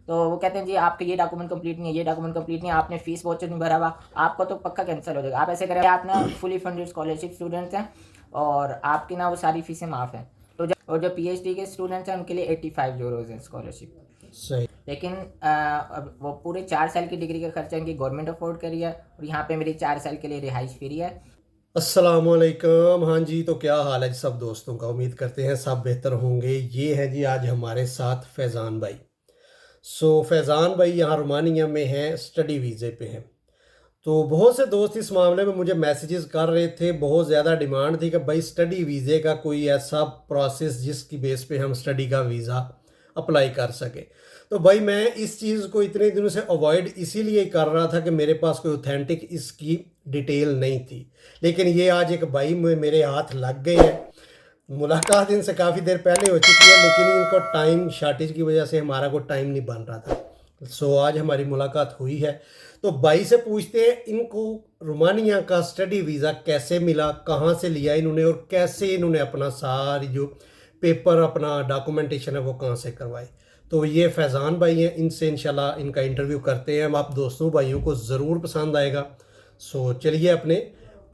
तो वो कहते हैं जी आपके ये डॉक्यूमेंट कंप्लीट नहीं है, ये डॉक्यूमेंट कंप्लीट नहीं है, आपने फीस वाउचर नहीं भरा हुआ, आपका तो पक्का कैंसिल हो जाएगा। आप ऐसे करें, आप ना फुली फंडेड स्कॉलरशिप स्टूडेंट्स हैं और आपकी ना वो सारी फीसें माफ़ हैं। और जो पीएचडी के स्टूडेंट्स हैं उनके लिए 85 यूरोज़ है स्कॉलरशिप। सही। लेकिन अब वो पूरे 4 साल की डिग्री का खर्चा इनकी गवर्नमेंट अफोर्ड करी है और यहाँ पे मेरी 4 साल के लिए रिहाइश फ्री है। अस्सलामुअलैकुम। हाँ जी, तो क्या हाल है जी सब दोस्तों का? उम्मीद करते हैं सब बेहतर होंगे। ये है जी आज हमारे साथ फैज़ान भाई। फैज़ान भाई यहाँ रोमानिया में हैं, स्टडी वीज़े पे हैं। तो बहुत से दोस्त इस मामले में मुझे मैसेजेस कर रहे थे, बहुत ज़्यादा डिमांड थी कि भाई स्टडी वीज़े का कोई ऐसा प्रोसेस जिसकी बेस पे हम स्टडी का वीज़ा अप्लाई कर सके। तो भाई मैं इस चीज़ को इतने दिनों से अवॉइड इसीलिए कर रहा था कि मेरे पास कोई ऑथेंटिक इसकी डिटेल नहीं थी। लेकिन ये आज एक भाई मेरे हाथ लग गए हैं। मुलाकात इनसे काफ़ी देर पहले हो चुकी है, लेकिन इनको टाइम शॉर्टेज की वजह से हमारा को टाइम नहीं बन रहा था। आज हमारी मुलाकात हुई है। तो भाई से पूछते हैं इनको रोमानिया का स्टडी वीज़ा कैसे मिला, कहाँ से लिया इन्होंने और कैसे इन्होंने अपना सारी जो पेपर अपना डॉक्यूमेंटेशन है वो कहाँ से करवाई। तो ये फैज़ान भाई हैं, इनसे इंशाल्लाह इनका इंटरव्यू करते हैं। हम आप दोस्तों भाइयों को ज़रूर पसंद आएगा। चलिए अपने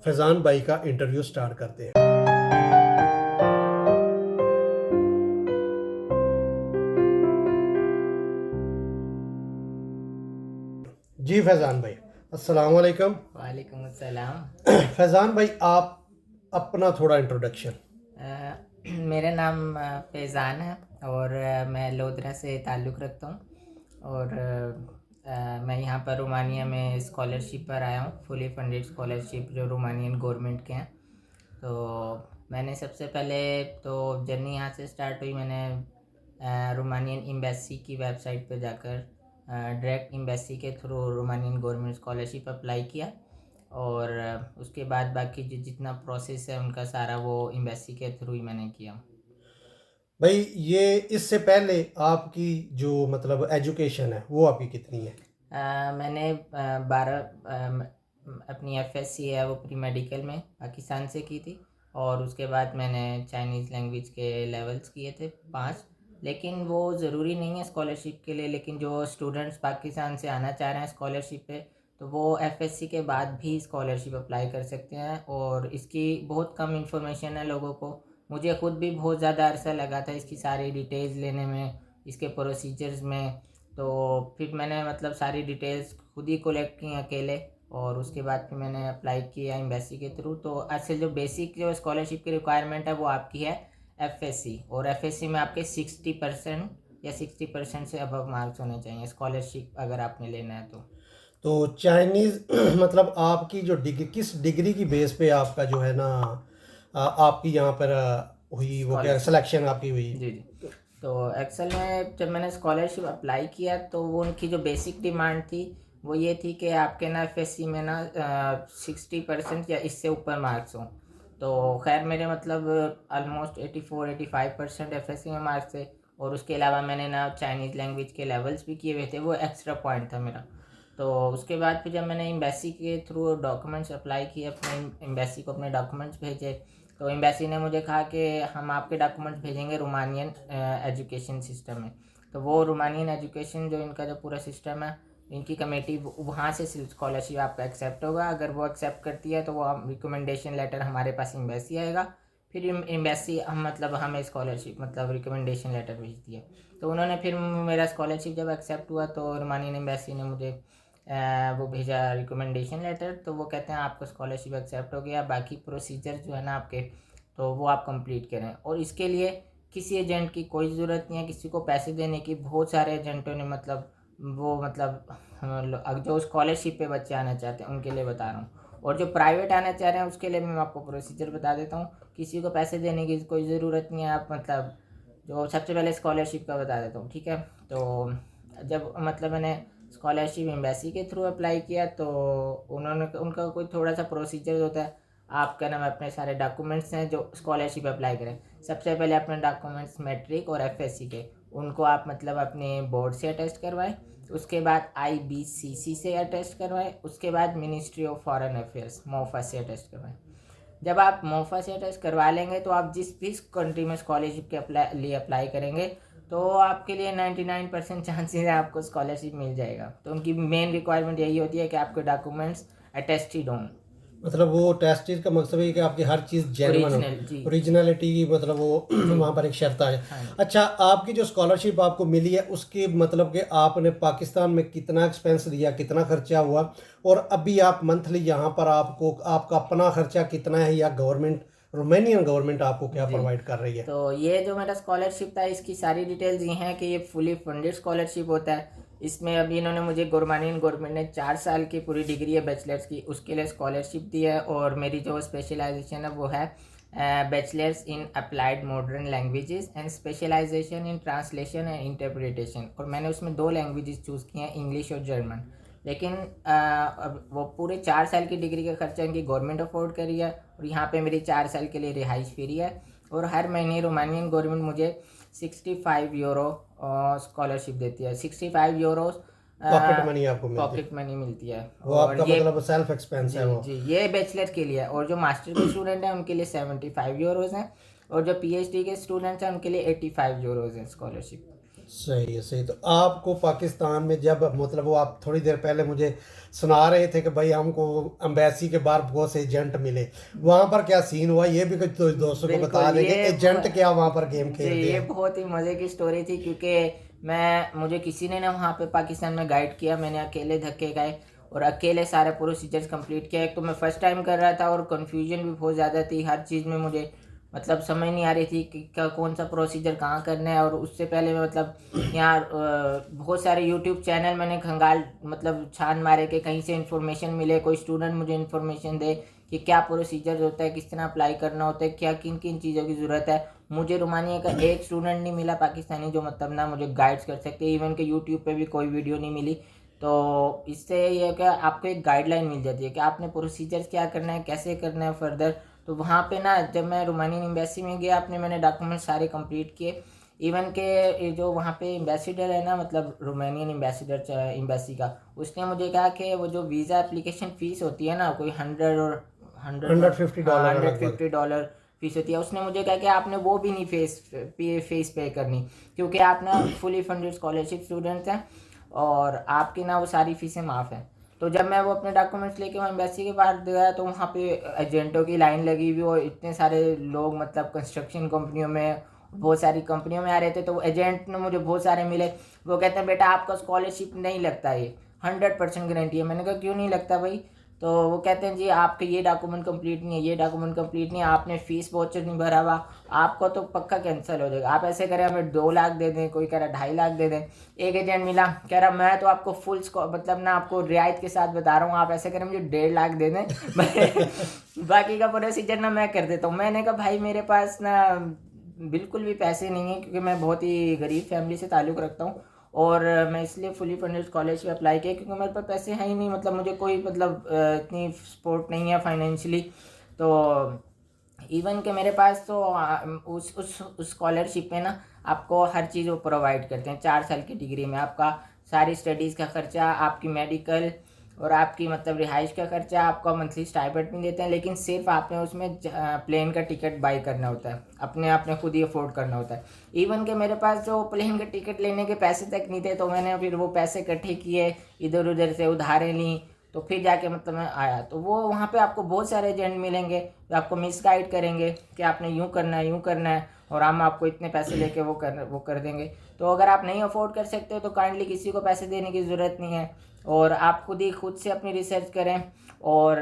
फैज़ान भाई का इंटरव्यू स्टार्ट करते हैं। जी फैज़ान भाई, अस्सलाम वालेकुम। वालेकुम अस्सलाम। फैज़ान भाई आप अपना थोड़ा इंट्रोडक्शन। मेरा नाम फैज़ान है और मैं लोधरा से ताल्लुक़ रखता हूँ और मैं यहाँ पर रोमानिया में स्कॉलरशिप पर आया हूँ, फुली फंडेड स्कॉलरशिप जो रोमानियन गवर्नमेंट के हैं। तो मैंने सबसे पहले तो जर्नी यहाँ से स्टार्ट हुई। मैंने रोमानियन एम्बेसी की वेबसाइट पर जाकर डायरेक्ट एम्बेसी के through Romanian government scholarship apply किया और उसके बाद बाकी जितना प्रोसेस है उनका सारा वो एम्बेसी के थ्रू ही मैंने किया। भाई ये इससे पहले आपकी जो मतलब एजुकेशन है वो आपकी कितनी है? मैंने 12 अपनी एफएससी है वो प्री मेडिकल में पाकिस्तान से की थी और उसके बाद मैंने चाइनीज़ लैंग्वेज के लेवल्स किए थे 5। लेकिन वो ज़रूरी नहीं है स्कॉलरशिप के लिए, लेकिन जो स्टूडेंट्स पाकिस्तान से आना चाह रहे हैं स्कॉलरशिप पे तो वो एफएससी के बाद भी स्कॉलरशिप अप्लाई कर सकते हैं और इसकी बहुत कम इंफॉर्मेशन है लोगों को। मुझे ख़ुद भी बहुत ज़्यादा अरसा लगा था इसकी सारी डिटेल्स लेने में, इसके प्रोसीजर्स में। तो फिर मैंने मतलब सारी डिटेल्स खुद ही कलेक्ट की अकेले और उसके बाद फिर मैंने अप्लाई किया एम्बेसी के थ्रू। तो असल जो बेसिक जो स्कॉलरशिप की रिक्वायरमेंट है वो आपकी है एफएससी, और एफएससी में आपके 60% या 60% से अबव मार्क्स होने चाहिए स्कॉलरशिप अगर आपने लेना है तो चाइनीज़ मतलब आपकी जो डिग्री किस डिग्री की बेस पे आपका जो है ना आपकी यहाँ पर हुई वो क्या स्कॉलरशिप। सिलेक्शन आपकी हुई? जी जी। तो एक्चुअल में जब मैंने स्कॉलरशिप अप्लाई किया तो वो उनकी जो बेसिक डिमांड थी वो ये थी कि आपके ना एफएससी में ना 60% या इससे ऊपर मार्क्स हों। तो खैर मेरे मतलब ऑलमोस्ट 84-85% एफएससी में मार्क्स थे और उसके अलावा मैंने ना चाइनीज़ लैंग्वेज के लेवल्स भी किए हुए थे, वो एक्स्ट्रा पॉइंट था मेरा। तो उसके बाद फिर जब मैंने एम्बेसी के थ्रू डॉक्यूमेंट्स अप्लाई किए, अपने एम्बेसी को अपने डॉक्यूमेंट्स भेजे, तो एम्बेसी ने मुझे कहा कि हम आपके डॉक्यूमेंट्स भेजेंगे रोमानियन एजुकेशन सिस्टम में। तो वो रोमानियन एजुकेशन जो इनका जो पूरा सिस्टम है, इनकी कमेटी वहाँ से स्कॉलरशिप आपका एक्सेप्ट होगा। अगर वो एक्सेप्ट करती है तो वो रिकमेंडेशन लेटर हमारे पास एम्बेसी आएगा। फिर एम्बेसी हम मतलब हमें स्कॉलरशिप मतलब रिकमेंडेशन लेटर भेजती है। तो उन्होंने फिर मेरा स्कॉलरशिप जब एक्सेप्ट हुआ तो रोमानियन एम्बेसी ने मुझे वो भेजा रिकमेंडेशन लेटर। तो वो कहते हैं आपका स्कॉलरशिप एक्सेप्ट हो गया, बाकी प्रोसीजर जो है ना आपके तो वो आप कंप्लीट करें। और इसके लिए किसी एजेंट की कोई ज़रूरत नहीं है, किसी को पैसे देने की। बहुत सारे एजेंटों ने मतलब वो मतलब जो स्कॉलरशिप पे बच्चे आना चाहते हैं उनके लिए बता रहा हूँ, और जो प्राइवेट आना चाह रहे हैं उसके लिए मैं आपको प्रोसीजर बता देता हूँ। किसी को पैसे देने की कोई ज़रूरत नहीं है। आप मतलब जो सबसे पहले स्कॉलरशिप का बता देता हूँ, ठीक है। तो जब मतलब मैंने स्कॉलरशिप एम्बेसी के थ्रू अप्लाई किया तो उन्होंने उनका कोई थोड़ा सा प्रोसीजर होता है। आपका नाम अपने सारे डॉक्यूमेंट्स हैं जो स्कॉलरशिप अप्लाई करें। सबसे पहले अपने डॉक्यूमेंट्स मैट्रिक और एफएससी के उनको आप मतलब अपने बोर्ड से अटेस्ट करवाएं। उसके बाद आईबीसीसी से अटेस्ट करवाएं। उसके बाद ministry of foreign affairs MOFA से अटेस्ट करवाएं। जब आप मोफा से अटेस्ट करवा लेंगे तो आप जिस भी कंट्री में स्कॉलरशिप के लिए अप्लाई करेंगे तो आपके लिए 99% चांसेस है आपको स्कॉलरशिप मिल जाएगा। तो उनकी मेन रिक्वायरमेंट यही होती है कि आपके डॉक्यूमेंट्स अटेस्टेड हों, मतलब वो टेस्टेड का मकसद है कि आपकी हर चीज़ जेन्युइन हो, ओरिजिनल जी। ओरिजिनलिटी की मतलब वो जी वहाँ पर एक शर्त आ जाए। हाँ जी। अच्छा, आपकी जो स्कॉलरशिप आपको मिली है उसकी मतलब कि आपने पाकिस्तान में कितना एक्सपेंस दिया, कितना खर्चा हुआ, और अभी आप मंथली यहाँ पर आपको आपका अपना खर्चा कितना है, या गवर्नमेंट रोमानियन गवर्नमेंट आपको क्या जी प्रोवाइड कर रही है? तो ये जो मेरा स्कॉलरशिप था इसकी सारी डिटेल्स ये हैं कि ये फुली फंडेड स्कॉलरशिप होता है। इसमें अभी इन्होंने मुझे रोमानियन गवर्नमेंट ने 4 साल की पूरी डिग्री है बैचलर्स की, उसके लिए स्कॉलरशिप दी है। और मेरी जो स्पेशलाइजेशन है वो है bachelors in applied modern languages and specialization in translation and interpretation. और मैंने उसमें 2 लैंग्वेजेस चूज़ की हैं, इंग्लिश और जर्मन। लेकिन अब वो पूरे 4 साल की डिग्री का खर्चा इनकी गवर्नमेंट अफोर्ड करी है, और यहाँ पे मेरी 4 साल के लिए रिहाइश फ्री है। और हर महीने रोमानियन गवर्नमेंट मुझे 65 यूरो स्कॉलरशिप देती है। 65 यूरोस पॉकेट मनी आपको मिलती है, पॉकेट मनी मिलती है। वो और आपका ये मतलब सेल्फ एक्सपेंस है जी वो। जी ये बैचलर के लिए है। और जो मास्टर के स्टूडेंट हैं उनके लिए 75 यूरोज़ हैं, और जो पीएचडी के स्टूडेंट्स हैं उनके लिए 85 यूरोज़ हैं स्कॉलरशिप। सही है, सही। तो आपको पाकिस्तान में जब मतलब वो आप थोड़ी देर पहले मुझे सुना रहे थे कि भाई हमको एम्बेसी के बाहर बहुत से एजेंट मिले, वहाँ पर क्या सीन हुआ, ये भी कुछ दोस्तों को बता बिल्कुल देंगे, ये एजेंट क्या वहाँ पर गेम जी खेलते ये हैं? बहुत ही मज़े की स्टोरी थी, क्योंकि मुझे किसी ने ना वहाँ पे पाकिस्तान में गाइड किया। मैंने अकेले धक्के खाए और अकेले सारे प्रोसीजर्स कंप्लीट किया। एक तो मैं फर्स्ट टाइम कर रहा था और कन्फ्यूजन भी बहुत ज़्यादा थी हर चीज़ में, मुझे मतलब समझ नहीं आ रही थी कि कौन सा प्रोसीजर कहाँ करना है। और उससे पहले मैं मतलब यहाँ बहुत सारे यूट्यूब चैनल मैंने खंगाल मतलब छान मारे कि कहीं से इन्फॉर्मेशन मिले, कोई स्टूडेंट मुझे इन्फॉर्मेशन दे कि क्या प्रोसीजर होता है, किस तरह अप्लाई करना होता है, क्या किन किन चीज़ों की ज़रूरत है। मुझे रोमानिया का एक स्टूडेंट नहीं मिला पाकिस्तानी जो मतलब ना मुझे गाइड्स कर सकते, इवन के यूट्यूब पे भी कोई वीडियो नहीं मिली। तो इससे ये है कि आपको एक गाइडलाइन मिल जाती है कि आपने प्रोसीजर्स क्या करना है, कैसे करना है फर्दर। तो वहाँ पे ना जब मैं रोमानियन एम्बेसी में गया मैंने डॉक्यूमेंट सारे कंप्लीट किए। इवन के ये जो वहाँ पे एम्बेसडर है ना, मतलब रोमानियन एम्बेसडर एम्बेसी का, उसने मुझे कहा कि वो जो वीज़ा एप्लीकेशन फ़ीस होती है ना, कोई 100 और 150 डॉलर है लगभग। $150 फीस होती है। उसने मुझे कहा कि आपने वो भी नहीं फीस पे करनी, क्योंकि आप ना फुली फंडेड स्कॉलरशिप स्टूडेंट्स हैं और आपकी ना वो सारी फीसें माफ़ हैं। तो जब मैं वो अपने डॉक्यूमेंट्स लेके वहाँ एम्बेसी के बाहर गया तो वहाँ पे एजेंटों की लाइन लगी हुई, और इतने सारे लोग मतलब कंस्ट्रक्शन कंपनियों में बहुत सारी कंपनियों में आ रहे थे। तो वो एजेंट ने मुझे बहुत सारे मिले, वो कहते हैं बेटा आपका स्कॉलरशिप नहीं लगता, ये 100% गारंटी है। मैंने कहा क्यों नहीं लगता भाई? तो वो कहते हैं जी आपके ये डॉक्यूमेंट कंप्लीट नहीं है, ये डॉक्यूमेंट कंप्लीट नहीं है, आपने फ़ीस वाउचर नहीं भरा हुआ, आपको तो पक्का कैंसिल हो जाएगा। आप ऐसे करें हमें 2 लाख दे दें, कोई कह रहा 2.5 लाख दे दें। एक एजेंट मिला कह रहा मैं तो आपको फुल मतलब ना आपको रियायत के साथ बता रहा हूँ, आप ऐसे करें मुझे 1.5 लाख दे दें बाकी का प्रोसीजर ना मैं कर देता हूँ। मैंने कहा भाई मेरे पास ना बिल्कुल भी पैसे नहीं है, क्योंकि मैं बहुत ही गरीब फैमिली से ताल्लुक़ रखता हूँ, और मैं इसलिए फुली फंडेड स्कॉलरशिप अप्लाई किया क्योंकि मेरे पास पैसे हैं ही नहीं, मतलब मुझे कोई मतलब इतनी सपोर्ट नहीं है फाइनेंशियली। तो इवन के मेरे पास तो उस स्कॉलरशिप में ना आपको हर चीज़ वो प्रोवाइड करते हैं। 4 साल की डिग्री में आपका सारी स्टडीज़ का खर्चा, आपकी मेडिकल और आपकी मतलब रिहाइश का खर्चा, आपका मंथली स्टाइपेंड भी देते हैं। लेकिन सिर्फ आपने उसमें प्लेन का टिकट बाई करना होता है, अपने आपने खुद ही अफोर्ड करना होता है। इवन के मेरे पास जो प्लेन का टिकट लेने के पैसे तक नहीं थे, तो मैंने फिर वो पैसे इकट्ठे किए, इधर उधर से उधारें ली, तो फिर जाके मतलब मैं आया। तो वो वहाँ पे आपको बहुत सारे एजेंट मिलेंगे जो आपको मिसगाइड करेंगे कि आपने यूँ करना है, यूँ करना है, और हम आपको इतने पैसे लेके वो कर देंगे। तो अगर आप नहीं अफोर्ड कर सकते तो काइंडली किसी को पैसे देने की ज़रूरत नहीं है, और आप खुद से अपनी रिसर्च करें। और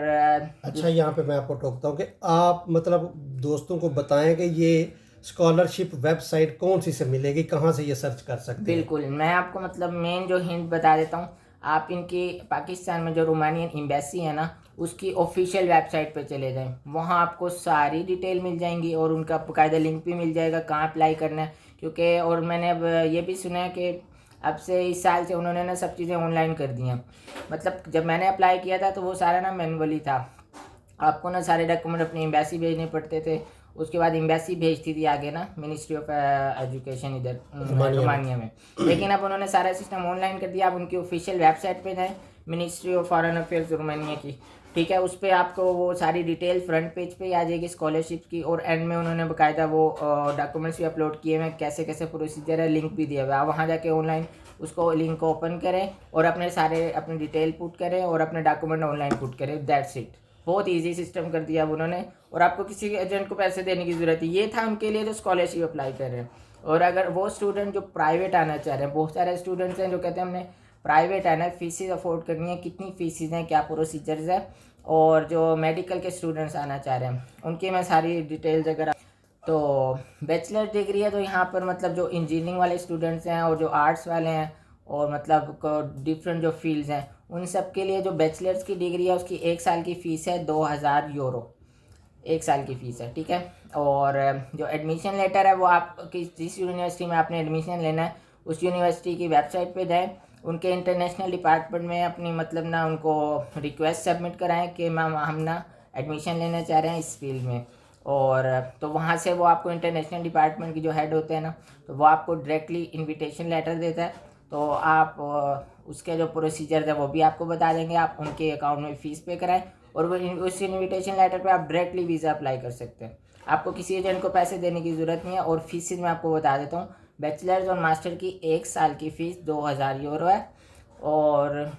अच्छा, यहाँ पे मैं आपको टोकता हूँ कि आप मतलब दोस्तों को बताएं कि ये स्कॉलरशिप वेबसाइट कौन सी से मिलेगी, कहाँ से ये सर्च कर सकते हैं? बिल्कुल मैं आपको मतलब मेन जो हिंट बता देता हूँ। आप इनकी पाकिस्तान में जो रोमानियन एम्बेसी है ना, उसकी ऑफिशियल वेबसाइट पे चले जाएं, वहाँ आपको सारी डिटेल मिल जाएंगी, और उनका बाकायदा लिंक भी मिल जाएगा कहाँ अप्लाई करना है। क्योंकि और मैंने अब ये भी सुना है कि अब से इस साल से उन्होंने ना सब चीज़ें ऑनलाइन कर दी हैं। मतलब जब मैंने अप्लाई किया था तो वो सारा ना मैनुअली था, आपको ना सारे डॉक्यूमेंट अपनी एम्बेसी भेजने पड़ते थे, उसके बाद एम्बेसी भेजती थी आगे ना मिनिस्ट्री ऑफ एजुकेशन इधर रोमानिया में। लेकिन अब उन्होंने सारा सिस्टम ऑनलाइन कर दिया। आप उनकी ऑफिशियल वेबसाइट पे जाएं, ministry of foreign affairs Romania की, ठीक है, उस पर आपको वो सारी डिटेल फ्रंट पेज पे आ जाएगी स्कॉलरशिप की, और एंड में उन्होंने बाकायदा वो डॉक्यूमेंट्स भी अपलोड किए हुए हैं, कैसे कैसे प्रोसीजर है, लिंक भी दिया हुआ है। आप वहाँ जाके ऑनलाइन उसको लिंक को ओपन करें और अपने डिटेल पुट करें और अपने डॉक्यूमेंट ऑनलाइन पुट करें, दैट्स इट। बहुत ईजी सिस्टम कर दिया अब उन्होंने, और आपको किसी एजेंट को पैसे देने की ज़रूरत है। ये था उनके लिए जो स्कॉलरशिप अप्लाई कर रहे हैं। और अगर वो स्टूडेंट जो प्राइवेट आना चाह रहे हैं, बहुत सारे स्टूडेंट्स हैं जो कहते हैं हमने प्राइवेट आना है, फीसेज अफोर्ड करनी है, कितनी फीसेज हैं, क्या प्रोसीजर्स है, और जो मेडिकल के स्टूडेंट्स आना चाह रहे हैं उनकी मैं सारी डिटेल्स अगर तो बैचलर डिग्री है तो यहाँ पर मतलब जो इंजीनियरिंग वाले स्टूडेंट्स हैं और जो आर्ट्स वाले हैं और मतलब डिफरेंट जो फील्ड्स हैं उन सब के लिए जो बैचलर्स की डिग्री है उसकी 1 साल की फ़ीस है 2000 यूरो, 1 साल की फ़ीस है, ठीक है। और जो एडमिशन लेटर है वो आप जिस यूनिवर्सिटी में आपने एडमिशन लेना है उस यूनिवर्सिटी की वेबसाइट पे जाएं, उनके इंटरनेशनल डिपार्टमेंट में अपनी मतलब ना उनको रिक्वेस्ट सबमिट कराएं कि मैम हम ना एडमिशन लेना चाह रहे हैं इस फील्ड में। और तो वहाँ से वो आपको इंटरनेशनल डिपार्टमेंट की जो हेड होते हैं ना, तो वो आपको डायरेक्टली इनविटेशन लेटर देता है। तो आप उसके जो प्रोसीजर है वो भी आपको बता देंगे, आप उनके अकाउंट में फ़ीस पे कराएं और वो उस इनविटेशन लेटर पे आप डायरेक्टली वीज़ा अप्लाई कर सकते हैं। आपको किसी एजेंट को पैसे देने की ज़रूरत नहीं है। और फीसिस मैं आपको बता देता हूँ, बैचलर्स और मास्टर की 1 साल की फ़ीस 2000 यूरो है, और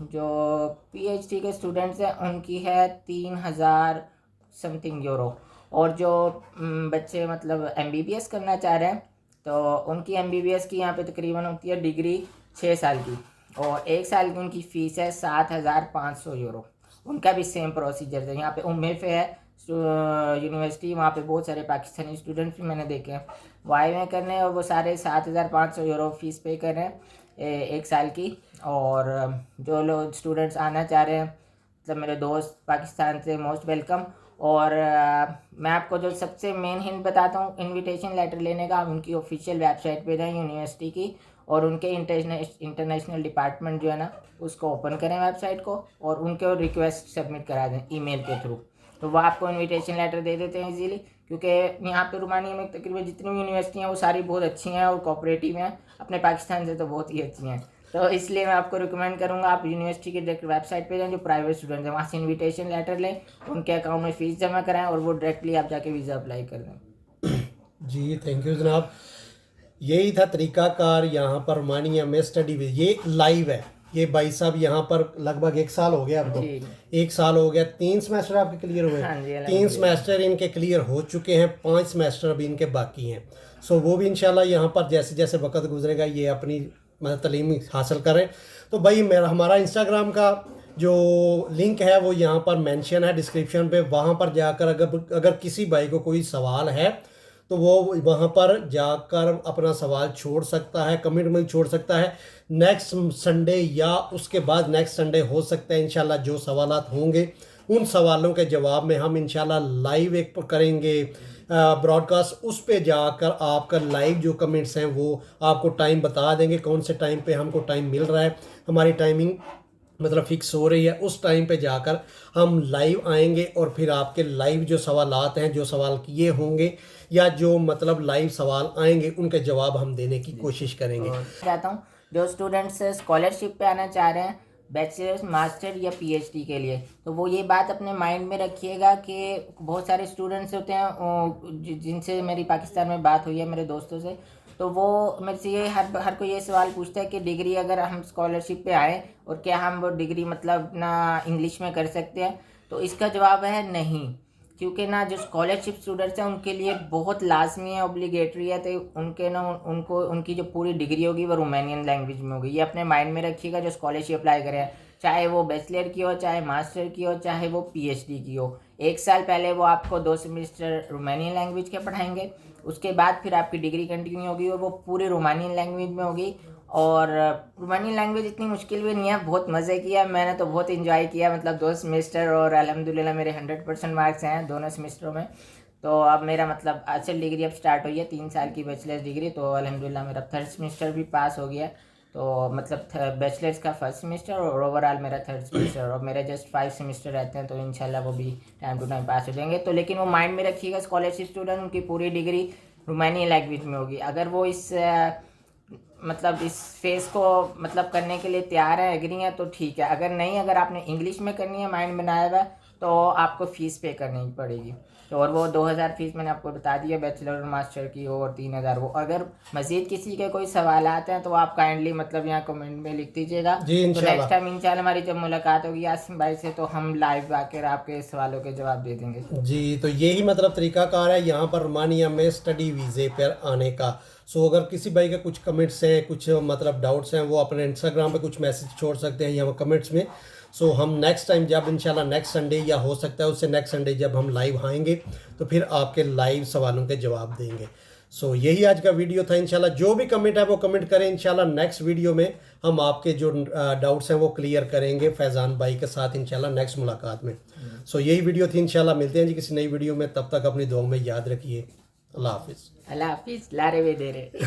जो पीएचडी के स्टूडेंट्स हैं उनकी है 3000 समथिंग यूरो। और जो बच्चे मतलब एमबीबीएस करना चाह रहे हैं तो उनकी एमबीबीएस की यहाँ पे तकरीबन होती है डिग्री 6 साल की, और 1 साल की उनकी फ़ीस है 7500 यूरो। उनका भी सेम प्रोसीजर है। यहाँ पे उम्मीद है यूनिवर्सिटी, वहाँ पे बहुत सारे पाकिस्तानी स्टूडेंट्स भी मैंने देखे हैं वाई में करने, और वो सारे 7500 यूरो फीस पे कर रहे हैं 1 साल की। और जो लोग स्टूडेंट्स आना चाह रहे हैं मतलब मेरे दोस्त पाकिस्तान से, मोस्ट वेलकम। और मैं आपको जो सबसे मेन हिंट बताता हूँ इनविटेशन लेटर लेने का, आप उनकी ऑफिशियल वेबसाइट पे जाएं यूनिवर्सिटी की, और उनके इंटरनेशनल डिपार्टमेंट जो है ना उसको ओपन करें वेबसाइट को, और उनको रिक्वेस्ट सबमिट करा दें ईमेल के थ्रू, तो वो आपको इनविटेशन लेटर दे देते हैं इजीली। क्योंकि यहाँ पे रोमानिया में तकरीबन जितनी भी यूनिवर्सिटी हैं वो सारी बहुत अच्छी हैं और कोऑपरेटिव हैं, अपने पाकिस्तान से तो बहुत ही अच्छी हैं। तो इसलिए मैं आपको रिकमेंड करूँगा आप यूनिवर्सिटी की डायरेक्ट वेबसाइट पे जाएं, जो प्राइवेट स्टूडेंट हैं वहाँ से इनविटेशन लेटर लें, उनके अकाउंट में फ़ीस जमा कराएं और वो डायरेक्टली आप जाके वीज़ा अप्लाई कर दें। जी थैंक यू जनाब। यही था तरीकाकार यहाँ पर रोमानिया में स्टडी ये लाइव है। ये भाई साहब यहाँ पर लगभग 1 साल हो गया आपको, 1 साल हो गया। 3 सेमेस्टर आपके क्लियर हुए? हाँ जी, 3 सेमेस्टर इनके क्लियर हो चुके हैं, 5 सेमेस्टर अभी इनके बाकी हैं। सो वो भी इंशाल्लाह यहाँ पर जैसे जैसे वक्त गुजरेगा ये अपनी मतलब तालीम हासिल करें। तो भाई मेरा हमारा इंस्टाग्राम का जो लिंक है वो यहाँ पर मेंशन है डिस्क्रिप्शन पे, वहाँ पर जाकर अगर किसी भाई को कोई सवाल है तो वो वहाँ पर जाकर अपना सवाल छोड़ सकता है, कमेंट में छोड़ सकता है। नेक्स्ट संडे या उसके बाद नेक्स्ट संडे हो सकता है इंशाल्लाह जो सवालात होंगे उन सवालों के जवाब में हम इंशाल्लाह लाइव एक करेंगे ब्रॉडकास्ट। उस पे जाकर आपका लाइव जो कमेंट्स हैं वो आपको टाइम बता देंगे, कौन से टाइम पे हमको टाइम मिल रहा है, हमारी टाइमिंग मतलब फिक्स हो रही है। उस टाइम पे जाकर हम लाइव आएंगे और फिर आपके लाइव जो सवालात हैं, जो सवाल किए होंगे या जो मतलब लाइव सवाल आएंगे उनके जवाब हम देने की कोशिश करेंगे। चाहता हूँ जो स्टूडेंट्स स्कॉलरशिप पे आना चाह रहे हैं बैचलर्स, मास्टर या पीएचडी के लिए, तो वो ये बात अपने माइंड में रखिएगा कि बहुत सारे स्टूडेंट्स होते हैं जिनसे मेरी पाकिस्तान में बात हुई है मेरे दोस्तों से, तो वो मेरे से ये हर कोई ये सवाल पूछता है कि डिग्री अगर हम स्कॉलरशिप पे आए और क्या हम वो डिग्री मतलब ना इंग्लिश में कर सकते हैं। तो इसका जवाब है नहीं, क्योंकि ना जो स्कॉलरशिप स्टूडेंट्स हैं उनके लिए बहुत लाजमी है, ऑब्लिगेटरी है, तो उनके ना उनको उनकी जो पूरी डिग्री होगी वो रोमानियन लैंग्वेज में होगी। ये अपने माइंड में रखिएगा जो स्कॉलरशिप अप्लाई करें, चाहे वो बैचलर की हो, चाहे मास्टर की हो, चाहे वो पीएचडी की हो। 1 साल पहले वो आपको 2 सेमेस्टर रोमानियन लैंग्वेज के पढ़ाएंगे, उसके बाद फिर आपकी डिग्री कंटिन्यू होगी और वो पूरी रोमानियन लैंग्वेज में होगी। और रोमानियन लैंग्वेज इतनी मुश्किल भी नहीं है, बहुत मज़े किया मैंने, तो बहुत इन्जॉय किया मतलब 2 सेमेस्टर, और अल्हम्दुलिल्लाह मेरे 100% मार्क्स हैं दोनों सेमेस्टरों में। तो अब मेरा मतलब असल डिग्री अब स्टार्ट हुई है 3 साल की बैचलर्स डिग्री, तो अल्हम्दुलिल्लाह मेरा 3rd सेमेस्टर भी पास हो गया। तो मतलब बैचलर्स का 1st सेमेस्टर और ओवरऑल मेरा 3rd सेमेस्टर, और मेरे जस्ट 5 सेमेस्टर रहते हैं, तो इंशाल्लाह वो भी टाइम टू टाइम पास हो जाएंगे। तो लेकिन वो माइंड में रखिएगा स्कॉलरशिप स्टूडेंट उनकी पूरी डिग्री रोमानियन लैंग्वेज में होगी। अगर वो इस मतलब इस फेस को मतलब करने के लिए तैयार है, एग्री हैं, तो ठीक है। अगर नहीं, अगर आपने इंग्लिश में करनी है, माइंड बनाया हुआ है, तो आपको फ़ीस पे करनी पड़ेगी। तो और वो 2000 फीस मैंने आपको बता दिया बैचलर और मास्टर की, और 3000 वो। अगर मज़ीद किसी के कोई सवाल आते हैं तो आप काइंडली मतलब यहाँ कमेंट में लिख दीजिएगा। जी तो इंशाल्लाह। नेक्स्ट टाइम इंशाल्लाह हमारी जब मुलाकात होगी यासिन भाई से, तो हम लाइव आकर आपके सवालों के जवाब दे देंगे। जी तो यही मतलब तरीकाकार है यहाँ पर रोमानिया में स्टडी वीज़े पर आने का। सो अगर किसी भाई के कुछ कमेंट्स हैं, कुछ मतलब डाउट्स हैं, वो अपने इंस्टाग्राम पे कुछ मैसेज छोड़ सकते हैं यहाँ कमेंट्स में। सो हम नेक्स्ट टाइम जब इंशाल्लाह नेक्स्ट संडे, या हो सकता है उससे नेक्स्ट संडे जब हम लाइव आएंगे, तो फिर आपके लाइव सवालों के जवाब देंगे। सो यही आज का वीडियो था। इंशाल्लाह जो भी कमेंट है वो कमेंट करें, इंशाल्लाह नेक्स्ट वीडियो में हम आपके जो डाउट्स हैं वो क्लियर करेंगे फैज़ान भाई के साथ इंशाल्लाह नेक्स्ट मुलाकात में। सो यही वीडियो थी। इंशाल्लाह मिलते हैं जी किसी नई वीडियो में, तब तक अपनी दुआ में याद रखिए। अल्लाह हाफिज़। अल्लाह हाफिज़। लारे वे दे रहे